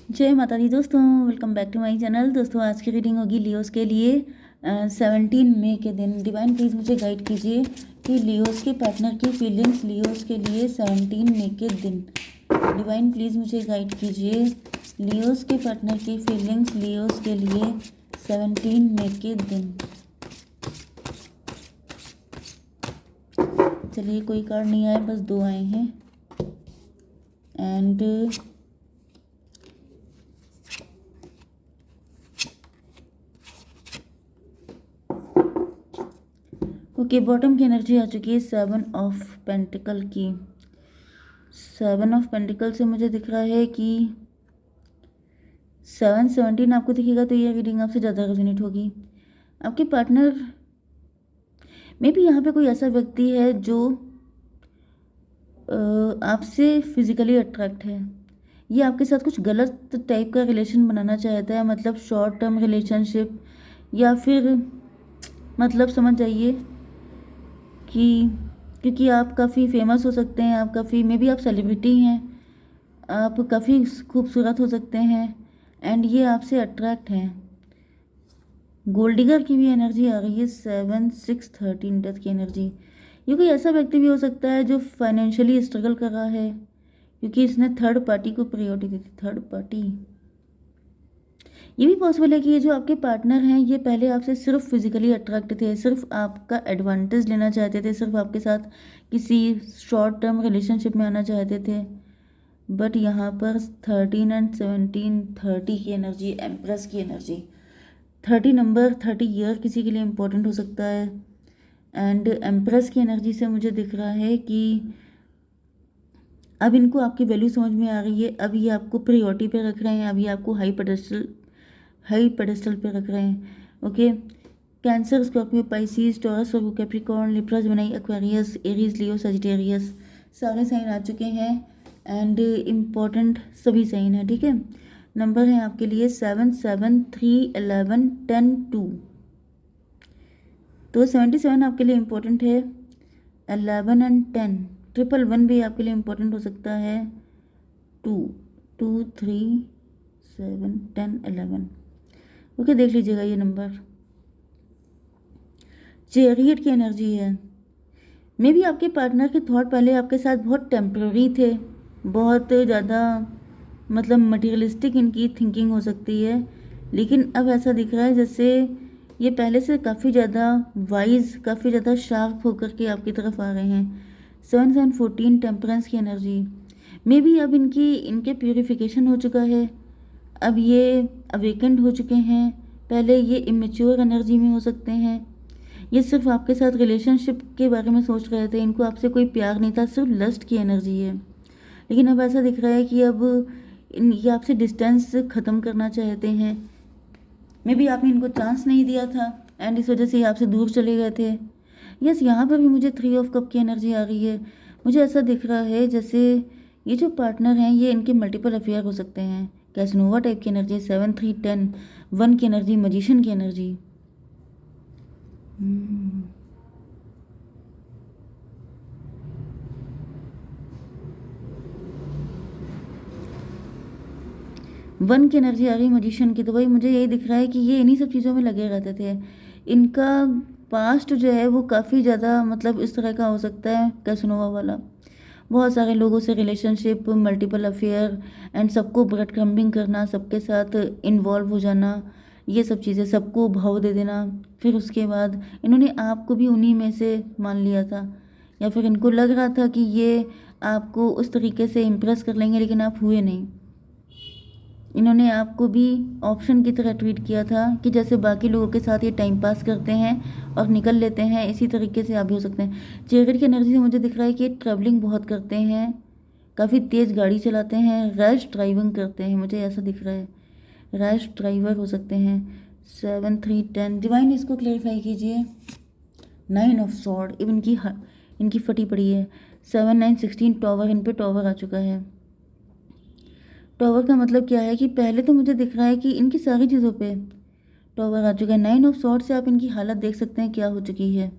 जय माता दी दोस्तों, welcome back to my channel. दोस्तों आज की रीडिंग होगी लियोस के लिए 17 मई के दिन। डिवाइन प्लीज़ मुझे गाइड कीजिए कि लियोस के पार्टनर की फीलिंग्स लियोस के लिए 17 मई के दिन। डिवाइन प्लीज़ मुझे गाइड कीजिए लियोस के पार्टनर की फीलिंग्स लियोस के लिए 17 मई के दिन। चलिए, कोई कार्ड नहीं आए, बस दो आए हैं। एंड ओके, बॉटम की एनर्जी आ चुकी है 7 ऑफ पेंटिकल की। 7 ऑफ पेंटिकल से मुझे दिख रहा है कि 7-17 आपको दिखेगा तो ये रीडिंग आपसे ज़्यादा रेजोनेट होगी। आपके पार्टनर में भी यहाँ पे कोई ऐसा व्यक्ति है जो आपसे फिजिकली अट्रैक्ट है। ये आपके साथ कुछ गलत टाइप का रिलेशन बनाना चाहता है, मतलब शॉर्ट टर्म रिलेशनशिप, या फिर मतलब समझ जाइए कि क्योंकि आप काफ़ी फेमस हो सकते हैं, आप काफ़ी मे बी आप सेलिब्रिटी हैं, आप काफ़ी खूबसूरत हो सकते हैं एंड ये आपसे अट्रैक्ट हैं। गोल्ड डिगर की भी एनर्जी आ रही है 7-6-13 डेथ की एनर्जी। ये कोई ऐसा व्यक्ति भी हो सकता है जो फाइनेंशियली स्ट्रगल कर रहा है, क्योंकि इसने थर्ड पार्टी को प्रायोरिटी दी थी। थर्ड पार्टी, ये भी पॉसिबल है कि ये जो आपके पार्टनर हैं ये पहले आपसे सिर्फ फिजिकली अट्रैक्ट थे, सिर्फ आपका एडवांटेज लेना चाहते थे, सिर्फ आपके साथ किसी शॉर्ट टर्म रिलेशनशिप में आना चाहते थे। बट यहाँ पर 13 एंड 17 30 की एनर्जी, एम्प्रेस की एनर्जी। 30 नंबर 30 ईयर किसी के लिए इम्पोर्टेंट हो सकता है। एंड एम्प्रेस की एनर्जी से मुझे दिख रहा है कि अब इनको आपकी वैल्यू समझ में आ रही है, अब ये आपको प्रायोरिटी पे रख रहे हैं, अब ये आपको हाई पेडेस्टल पे रख रहे हैं। Okay, Cancer, Scorpio, Pisces, Taurus, Virgo, Capricorn, Libra, Gemini, Aquarius, Aries, Leo, Sagittarius सारे साइन आ चुके हैं एंड इम्पॉर्टेंट सभी साइन है। ठीक है, नंबर है आपके लिए 7, 7, 3, 11, 10, 2। तो 77 आपके लिए इम्पोर्टेंट है, 11 एंड 10। 111 भी आपके लिए इम्पोर्टेंट हो सकता है, 2, 2, 3, 7, 10, 11। ओके, देख लीजिएगा ये नंबर। चैरियट की एनर्जी है। मे बी आपके पार्टनर के थॉट पहले आपके साथ बहुत टेम्पररी थे, बहुत ज़्यादा मतलब मटेरियलिस्टिक इनकी थिंकिंग हो सकती है, लेकिन अब ऐसा दिख रहा है जैसे ये पहले से काफ़ी ज़्यादा वाइज, काफ़ी ज़्यादा शार्प होकर के आपकी तरफ आ रहे हैं। 7-14 टेम्परेंस की एनर्जी। मे बी अब इनके प्यूरिफिकेशन हो चुका है, अब ये अवेकेंड हो चुके हैं। पहले ये इमेच्योर एनर्जी में हो सकते हैं, ये सिर्फ आपके साथ रिलेशनशिप के बारे में सोच रहे थे, इनको आपसे कोई प्यार नहीं था, सिर्फ लस्ट की एनर्जी है। लेकिन अब ऐसा दिख रहा है कि अब ये आपसे डिस्टेंस ख़त्म करना चाहते हैं। मे बी आपने इनको चांस नहीं दिया था एंड इस वजह से ये आपसे दूर चले गए थे। यस, यहाँ पर भी मुझे 3 ऑफ कप की एनर्जी आ रही है। मुझे ऐसा दिख रहा है जैसे ये जो पार्टनर हैं ये इनके मल्टीपल अफेयर हो सकते हैं। कैसनोवा टाइप की एनर्जी, 7, 3, 10, 1 की एनर्जी, मजिशियन की एनर्जी। 1 की एनर्जी आ रही मजिशियन की। तो भाई मुझे यही दिख रहा है कि ये इन्हीं सब चीज़ों में लगे रहते थे। इनका पास्ट जो है वो काफ़ी ज़्यादा मतलब इस तरह का हो सकता है, कैसनोवा वाला। बहुत सारे लोगों से रिलेशनशिप, मल्टीपल अफेयर एंड सबको ब्रेड क्रम्बिंग करना, सबके साथ इन्वॉल्व हो जाना, ये सब चीज़ें, सबको भाव दे देना। फिर उसके बाद इन्होंने आपको भी उन्हीं में से मान लिया था, या फिर इनको लग रहा था कि ये आपको उस तरीके से इम्प्रेस कर लेंगे, लेकिन आप हुए नहीं। इन्होंने आपको भी ऑप्शन की तरह ट्रीट किया था कि जैसे बाकी लोगों के साथ ये टाइम पास करते हैं और निकल लेते हैं, इसी तरीके से आप भी हो सकते हैं। चेरियट की एनर्जी से मुझे दिख रहा है कि ये ट्रैवलिंग बहुत करते हैं, काफ़ी तेज़ गाड़ी चलाते हैं, रैश ड्राइविंग करते हैं, मुझे ऐसा दिख रहा है, रैश ड्राइवर हो सकते हैं। 7, 3, 10। डिवाइन इसको क्लेरिफाई कीजिए। 9 ऑफ सॉर्ड, अब इनकी फटी पड़ी है। 7, 9, 16 टॉवर, इन पे टॉवर आ चुका है। टॉवर का मतलब क्या है कि पहले तो मुझे दिख रहा है कि इनकी सारी चीज़ों पे टॉवर आ चुका है। 9 ऑफ सॉर्ड से आप इनकी हालत देख सकते हैं क्या हो चुकी है।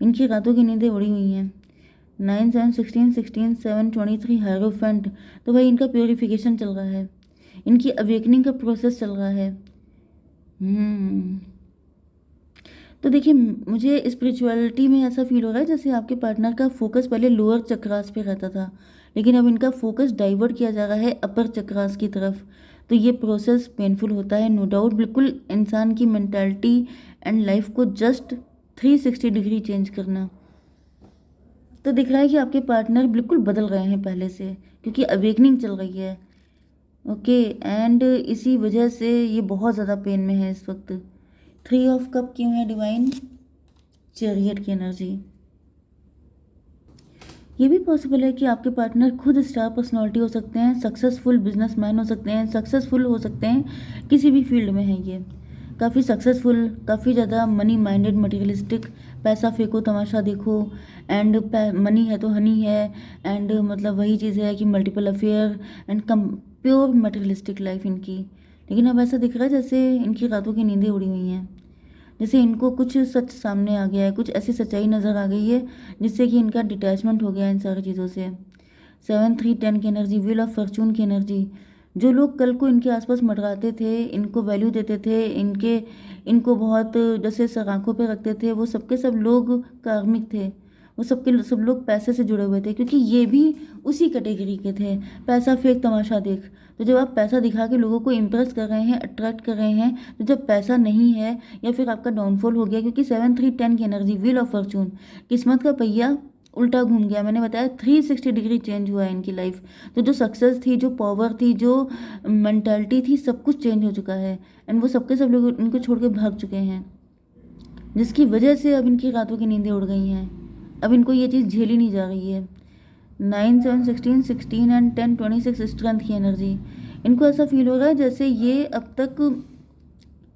इनकी रातों की नींदें उड़ी हुई हैं। 9, 7, 16, 16, 7, 23 हायरोफेंट। तो भाई इनका प्योरीफिकेशन चल रहा है, इनकी अवेकनिंग का प्रोसेस चल रहा है। तो देखिए, मुझे स्पिरिचुअलिटी में ऐसा फील हो रहा है जैसे आपके पार्टनर का फोकस पहले लोअर चक्रास पे रहता था, लेकिन अब इनका फोकस डाइवर्ट किया जा रहा है अपर चक्रास की तरफ। तो ये प्रोसेस पेनफुल होता है, नो डाउट। बिल्कुल इंसान की मेंटालिटी एंड लाइफ को जस्ट 360 डिग्री चेंज करना। तो दिख रहा है कि आपके पार्टनर बिल्कुल बदल रहे हैं पहले से, क्योंकि अवेकनिंग चल रही है। ओके, एंड इसी वजह से ये बहुत ज़्यादा पेन में है इस वक्त। 3 ऑफ कप क्यों है डिवाइन? चैरियट की एनर्जी। ये भी पॉसिबल है कि आपके पार्टनर खुद स्टार पर्सनालिटी हो सकते हैं, सक्सेसफुल बिजनेसमैन हो सकते हैं, सक्सेसफुल हो सकते हैं, किसी भी फील्ड में है ये काफ़ी सक्सेसफुल, काफ़ी ज़्यादा मनी माइंडेड, मटेरियलिस्टिक, पैसा फेंको तमाशा देखो, एंड मनी है तो हनी है, एंड मतलब वही चीज़ है कि multiple affair and come pure materialistic life इनकी। लेकिन अब ऐसा दिख रहा है जैसे इनकी रातों की नींदें उड़ी हुई हैं, जैसे इनको कुछ सच सामने आ गया है, कुछ ऐसी सच्चाई नज़र आ गई है जिससे कि इनका डिटैचमेंट हो गया है इन सारी चीज़ों से। 7 3 10 की एनर्जी, व्हील ऑफ फॉर्चून की एनर्जी। जो लोग कल को इनके आसपास मंडराते थे, इनको वैल्यू देते थे, इनको बहुत जैसे सर आंखों पे रखते थे, वो सबके सब लोग कार्मिक थे। वो सबके सब लोग पैसे से जुड़े हुए थे, क्योंकि ये भी उसी कैटेगरी के थे, पैसा फेंक तमाशा देख। तो जब आप पैसा दिखा के लोगों को इम्प्रेस कर रहे हैं, अट्रैक्ट कर रहे हैं, तो जब पैसा नहीं है या फिर आपका डाउनफॉल हो गया, क्योंकि 7 3 10 की एनर्जी, व्हील ऑफ फॉर्चून, किस्मत का पहिया उल्टा घूम गया। मैंने बताया 360 डिग्री चेंज हुआ है इनकी लाइफ। तो जो सक्सेस थी, जो पावर थी, जो मेंटालिटी थी, सब कुछ चेंज हो चुका है, एंड वो सबके सब लोग इनको छोड़ के भाग चुके हैं, जिसकी वजह से अब इनकी रातों की नींदें उड़ गई हैं। अब इनको ये चीज़ झेली नहीं जा रही है। 9 7 16 16 एंड 10 26 स्ट्रेंथ की एनर्जी। इनको ऐसा फील हो रहा है जैसे ये अब तक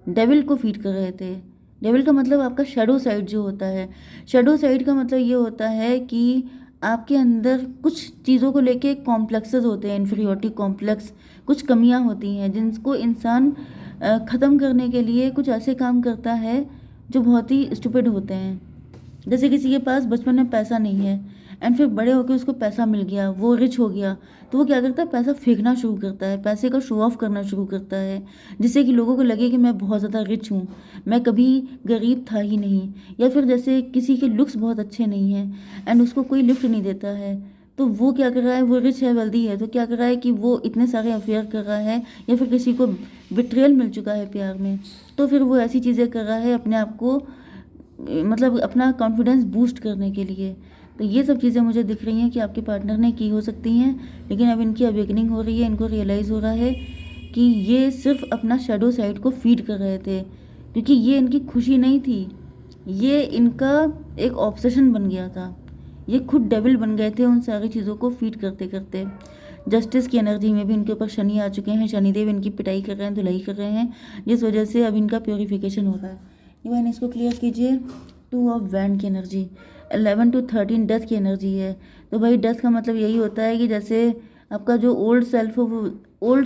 डेविल को फीड कर रहे थे। डेविल का मतलब आपका शेडो साइड जो होता है। शेडो साइड का मतलब ये होता है कि आपके अंदर कुछ चीज़ों को लेके कॉम्प्लेक्सेस होते हैं, इन्फीरियोरिटी कॉम्प्लेक्स, कुछ कमियां होती हैं जिनको इंसान ख़त्म करने के लिए कुछ ऐसे काम करता है जो बहुत ही स्टूपिड होते हैं। जैसे किसी के पास बचपन में पैसा नहीं है, एंड फिर बड़े होकर उसको पैसा मिल गया, वो रिच हो गया, तो वो क्या करता है, पैसा फेंकना शुरू करता है, पैसे का शो ऑफ करना शुरू करता है, जिससे कि लोगों को लगे कि मैं बहुत ज़्यादा रिच हूँ, मैं कभी गरीब था ही नहीं। या फिर जैसे किसी के लुक्स बहुत अच्छे नहीं हैं एंड उसको कोई लिफ्ट नहीं देता है, तो वो क्या कर रहा है, वो रिच है, वेल्दी है, तो क्या कर रहा है कि वो इतने सारे अफेयर कर रहा है, या फिर किसी को बिट्रेयल मिल चुका है प्यार में, तो फिर वो ऐसी चीज़ें कर रहा है अपने आप को, मतलब अपना कॉन्फिडेंस बूस्ट करने के लिए। तो ये सब चीज़ें मुझे दिख रही हैं कि आपके पार्टनर ने की हो सकती हैं, लेकिन अब इनकी अवेकनिंग हो रही है, इनको रियलाइज़ हो रहा है कि ये सिर्फ अपना शेडो साइड को फीड कर रहे थे, क्योंकि ये इनकी खुशी नहीं थी, ये इनका एक ऑब्सेशन बन गया था, ये खुद डेविल बन गए थे उन सारी चीज़ों को फीड करते करते। जस्टिस की एनर्जी में भी इनके ऊपर शनि आ चुके हैं, शनिदेव इनकी पिटाई कर रहे हैं, धुलाई कर रहे हैं, जिस वजह से अब इनका प्योरीफिकेशन हो रहा है। डिवाइन इसको क्लियर कीजिए। 2 ऑफ वैंड की एनर्जी, 11 to 13 डेथ की एनर्जी है। तो भाई डेथ का मतलब यही होता है कि जैसे आपका जो ओल्ड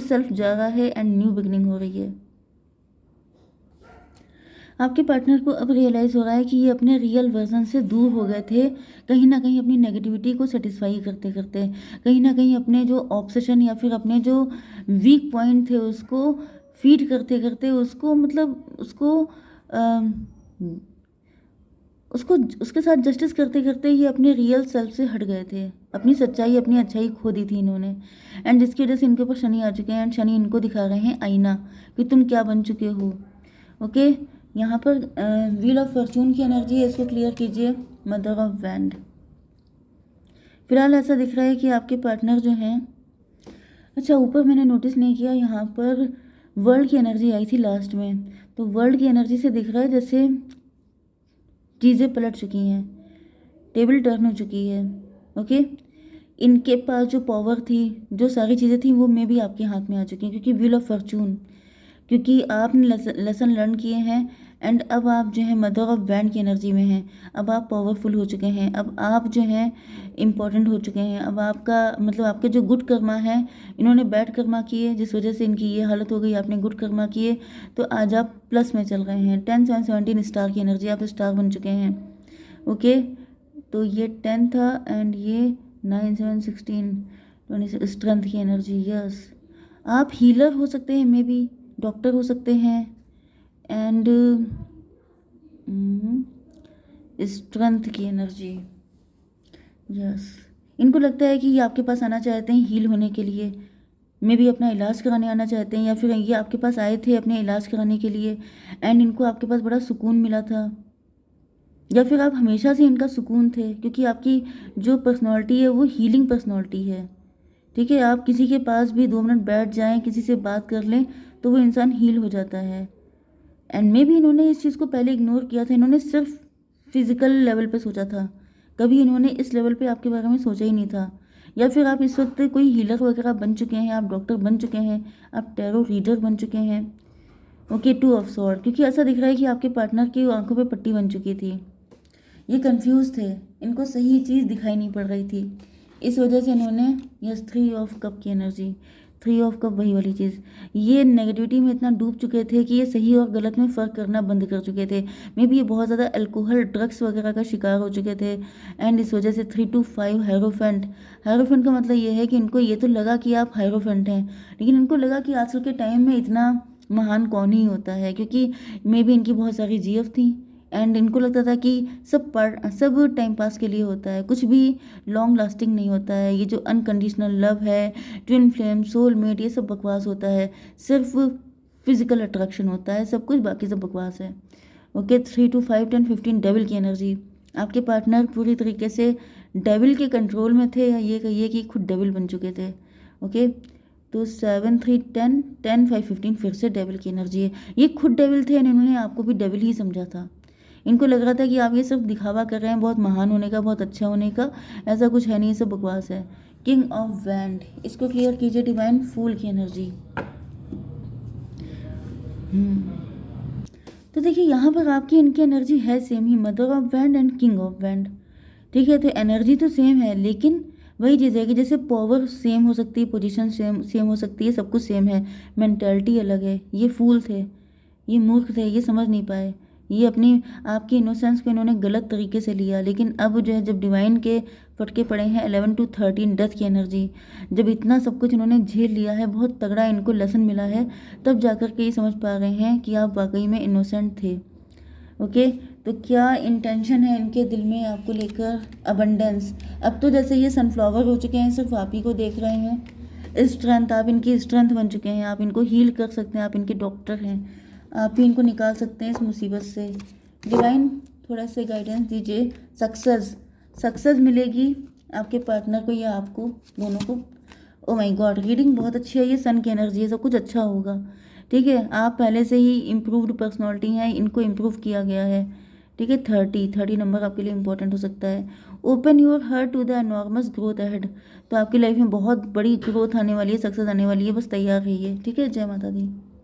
सेल्फ जा रहा है एंड न्यू बिगनिंग हो रही है। आपके पार्टनर को अब रियलाइज़ हो रहा है कि ये अपने रियल वर्जन से दूर हो गए थे, कहीं ना कहीं अपनी नेगेटिविटी को सेटिस्फाई करते करते, कहीं ना कहीं अपने जो ऑब्सेशन या फिर अपने जो वीक पॉइंट थे उसको फीड करते करते, उसको मतलब उसको उसके साथ जस्टिस करते करते ये अपने रियल सेल्फ से हट गए थे, अपनी सच्चाई, अपनी अच्छाई खो दी थी इन्होंने, एंड जिसकी वजह से इनके ऊपर शनि आ चुके हैं, एंड शनि इनको दिखा रहे हैं आईना कि तुम क्या बन चुके हो। ओके, यहाँ पर व्हील ऑफ फॉर्चून की एनर्जी है, इसको क्लियर कीजिए। Mother of wand. फिलहाल ऐसा दिख रहा है कि आपके पार्टनर जो हैं, अच्छा ऊपर मैंने नोटिस नहीं किया, यहाँ पर वर्ल्ड की एनर्जी आई थी लास्ट में, तो वर्ल्ड की एनर्जी से दिख रहा है जैसे चीज़ें पलट चुकी हैं, टेबल टर्न हो चुकी है। ओके, इनके पास जो पावर थी, जो सारी चीज़ें थी, वो मे भी आपके हाथ में आ चुकी हैं, क्योंकि व्हील ऑफ फॉर्चून, क्योंकि आपने लेसन लर्न किए हैं, एंड अब आप जो है मदर ऑफ वैंड की एनर्जी में हैं, अब आप पावरफुल हो चुके हैं, अब आप जो हैं इम्पोर्टेंट हो चुके हैं, अब आपका मतलब आपके जो गुड कर्मा है, इन्होंने बैड कर्मा किए जिस वजह से इनकी ये हालत हो गई, आपने गुड कर्मा किए, तो आज आप प्लस में चल रहे हैं। 10 7 17 स्टार की एनर्जी, आप स्टार बन चुके हैं। ओके, तो ये 10 था, एंड ये 9 7 16 26 स्ट्रेंथ की एनर्जी। यस, आप हीलर हो सकते हैं, मे बी डॉक्टर हो सकते हैं। एंड स्ट्रेंथ की एनर्जी, यस। इनको लगता है कि ये आपके पास आना चाहते हैं हील होने के लिए, मे भी अपना इलाज कराने आना चाहते हैं, या फिर ये आपके पास आए थे अपने इलाज कराने के लिए एंड इनको आपके पास बड़ा सुकून मिला था, या फिर आप हमेशा से इनका सुकून थे, क्योंकि आपकी जो पर्सनालिटी है वो हीलिंग पर्सनालिटी है। ठीक है, आप किसी के पास भी 2 मिनट बैठ जाएं, किसी से बात कर लें, तो वो इंसान हील हो जाता है। एंड मे भी इन्होंने इस चीज़ को पहले इग्नोर किया था, इन्होंने सिर्फ फिजिकल लेवल पे सोचा था, कभी इन्होंने इस लेवल पे आपके बारे में सोचा ही नहीं था। या फिर आप इस वक्त कोई हीलर वगैरह बन चुके हैं, आप डॉक्टर बन चुके हैं, आप टैरो रीडर बन चुके हैं। ओके, 2 ऑफ सॉर्ड, क्योंकि ऐसा दिख रहा है कि आपके पार्टनर की आंखों पे पट्टी बन चुकी थी, ये कंफ्यूज थे, इनको सही चीज़ दिखाई नहीं पड़ रही थी, इस वजह से इन्होंने यस 3 ऑफ कप की एनर्जी, 3 ऑफ कप वही वाली चीज़, ये नेगेटिविटी में इतना डूब चुके थे कि ये सही और गलत में फ़र्क करना बंद कर चुके थे। मे बी ये बहुत ज़्यादा अल्कोहल ड्रग्स वगैरह का शिकार हो चुके थे। एंड इस वजह से 3 to 5 हायरोफेंट, हायरोफेंट का मतलब ये है कि इनको ये तो लगा कि आप हायरोफेंट हैं, लेकिन इनको लगा कि आजकल के टाइम में इतना महान कौन ही होता है, क्योंकि मे बी इनकी बहुत सारी जीएफ थी एंड इनको लगता था कि सब टाइम पास के लिए होता है, कुछ भी लॉन्ग लास्टिंग नहीं होता है, ये जो अनकंडीशनल लव है, ट्विन फ्लेम, सोलमेट, ये सब बकवास होता है, सिर्फ फिजिकल अट्रैक्शन होता है सब कुछ, बाकी सब बकवास है। ओके, 3 to 5 10 15 डेविल की एनर्जी, आपके पार्टनर पूरी तरीके से डेविल के कंट्रोल में थे, या ये कहिए कि खुद डेविल बन चुके थे। ओके, तो 7 3 10 10 5 15 फिर से डेविल की एनर्जी है, ये खुद डेविल थे एंड इन्होंने आपको भी डेविल ही समझा था। इनको लग रहा था कि आप ये सब दिखावा कर रहे हैं बहुत महान होने का, बहुत अच्छा होने का, ऐसा कुछ है नहीं, ये सब बकवास है। किंग ऑफ वैंड, इसको क्लियर कीजिए डिवाइन, फूल की एनर्जी। तो देखिए यहाँ पर आपकी इनकी एनर्जी है same he, mother of wand and king of wand. ठीक है, तो एनर्जी तो सेम है, लेकिन वही चीज़ है कि जैसे पावर सेम हो सकती है, पोजीशन सेम सेम हो सकती है, सब कुछ सेम है, मेंटेलिटी अलग है। ये फूल थे, ये मूर्ख थे, ये समझ नहीं पाए, ये अपनी आपकी इनोसेंस को इन्होंने गलत तरीके से लिया। लेकिन अब जो है जब डिवाइन के फटके पड़े हैं 11 to 13 डेथ की एनर्जी, जब इतना सब कुछ इन्होंने झेल लिया है, बहुत तगड़ा इनको लेसन मिला है, तब जाकर के ये समझ पा रहे हैं कि आप वाकई में इनोसेंट थे। ओके, तो क्या इंटेंशन है इनके दिल में आपको लेकर? अबंडेंस, अब तो जैसे ये सनफ्लावर हो चुके हैं, सिर्फ आप ही को देख रहे हैं। स्ट्रेंथ, आप इनकी स्ट्रेंथ बन चुके हैं, आप इनको हील कर सकते हैं, आप इनके डॉक्टर हैं, आप ही इनको निकाल सकते हैं इस मुसीबत से। डिवाइन थोड़ा सा गाइडेंस दीजिए, सक्सेस, सक्सेस मिलेगी आपके पार्टनर को या आपको, दोनों को। ओ माय गॉड, रीडिंग बहुत अच्छी है, ये सन की एनर्जी है, सब कुछ अच्छा होगा। ठीक है, आप पहले से ही इम्प्रूव्ड पर्सनालिटी हैं, इनको इम्प्रूव किया गया है। ठीक है, 30 नंबर आपके लिए इंपॉर्टेंट हो सकता है। Open your heart to the enormous growth ahead, तो आपकी लाइफ में बहुत बड़ी ग्रोथ आने वाली है, सक्सेस आने वाली है, बस तैयार रहिए। ठीक है, जय माता दी।